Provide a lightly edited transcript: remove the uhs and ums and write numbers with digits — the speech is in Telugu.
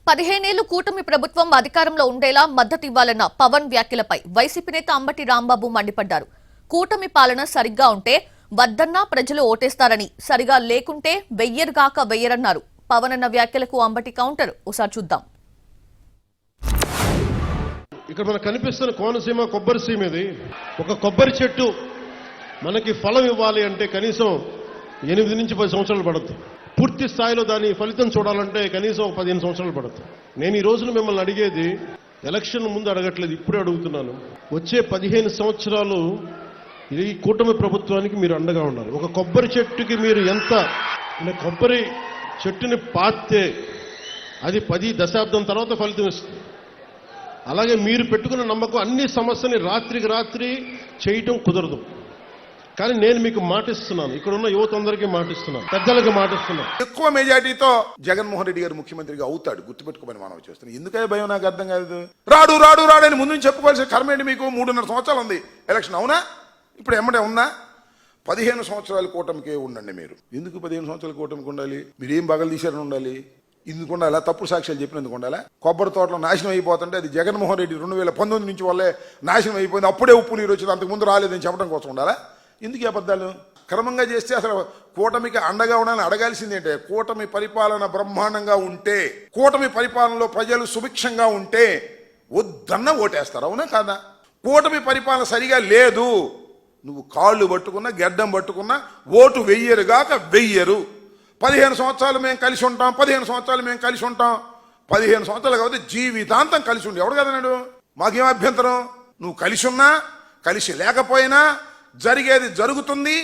15 ఏళ్లు కూటమి ప్రభుత్వం అధికారంలో ఉండేలా మద్దతు ఇవ్వాలన్న పవన్ వ్యాఖ్యలపై వైసీపీ నేత అంబటి రాంబాబు మండిపడ్డారు. కూటమి పాలన సరిగ్గా ఉంటే వద్దన్నా ప్రజలు ఓటేస్తారని, సరిగా లేకుంటే వెయ్యరుగాక వెయ్యరన్నారు. పవన్ అన్న వ్యాఖ్యలకు అంబటి కౌంటర్ ఒకసారి చూద్దాం. ఇక్కడ మనకు కనిపిస్తున్న కోనసీమ కొబ్బరి సీమ ఇది. ఒక కొబ్బరి చెట్టు మనకి ఫలం ఇవ్వాలి అంటే కనీసం 8 నుంచి 10 సంవత్సరాలు పడుతుంది. పూర్తి స్థాయిలో దాని ఫలితం చూడాలంటే కనీసం 15 సంవత్సరాలు పడుతుంది. నేను ఈ రోజున మిమ్మల్ని అడిగేది ఎలక్షన్ ముందు అడగట్లేదు, ఇప్పుడే అడుగుతున్నాను. వచ్చే 15 సంవత్సరాలు ఈ కూటమి ప్రభుత్వానికి మీరు అండగా ఉన్నారు. ఒక కొబ్బరి చెట్టుకి మీరు ఎంత కొబ్బరి చెట్టుని పాతే అది 10 దశాబ్దం తర్వాత ఫలితం ఇస్తుంది. అలాగే మీరు పెట్టుకున్న నమ్మకం అన్ని సమస్యని రాత్రికి రాత్రి చేయటం కుదరదు. కానీ నేను మీకు మాటిస్తున్నాను, ఇక్కడ ఉన్న యువత అందరికీ మాటిస్తున్నాను, పెద్దలకు మాటిస్తున్నాను. ఎక్కువ మెజార్టీతో జగన్మోహన్ రెడ్డి గారు ముఖ్యమంత్రిగా అవుతాడు, గుర్తుపెట్టుకోమని మనం చేస్తున్నాం. ఎందుకయ్యా భయం నాకు అర్థం కాదు. రాడు రాడు రాడని ముందు చెప్పుకోవాల్సిన కర్మ ఏంటి? మీకు 3.5 సంవత్సరాలు ఉంది ఎలక్షన్, అవునా? ఇప్పుడు ఎమ్మటే ఉందా? 15 సంవత్సరాల కూటమికే ఉండండి మీరు. ఎందుకు 15 సంవత్సరాల కూటమికి ఉండాలి? మీరు ఏం బగలు తీశారని ఉండాలి? ఎందుకు ఉండాలా? తప్పుడు సాక్ష్యాలు చెప్పినందుకు ఉండాలా? కొబ్బరి తోటలో నాశనం అయిపోతుంటే అది జగన్మోహన్ రెడ్డి 2019 నుంచి వల్లే నాశనం అయిపోయింది, అప్పుడే ఉప్పు నీరు వచ్చింది, అంతకు ముందు రాలేదని చెప్పడం కోసం ఉండాలా? ఎందుకు అబద్ధాలు? క్రమంగా చేస్తే అసలు కూటమికి అండగా ఉండాలని అడగాల్సింది ఏంటంటే, కూటమి పరిపాలన బ్రహ్మాండంగా ఉంటే, కూటమి పరిపాలనలో ప్రజలు సుభిక్షంగా ఉంటే వద్దన్న ఓటేస్తారు, అవునా కాదా? కూటమి పరిపాలన సరిగా లేదు, నువ్వు కాళ్ళు పట్టుకున్నా గెడ్డం పట్టుకున్నా ఓటు వెయ్యరుగాక వెయ్యరు. 15 సంవత్సరాలు మేము కలిసి ఉంటాం, 15 సంవత్సరాలు మేము కలిసి ఉంటాం. 15 సంవత్సరాలు కాబట్టి జీవితాంతం కలిసి ఉండి ఎవడు కదన్నాడు? మాకేం అభ్యంతరం? నువ్వు కలిసి ఉన్నా కలిసి లేకపోయినా జరిగేది జరుగుతుంది.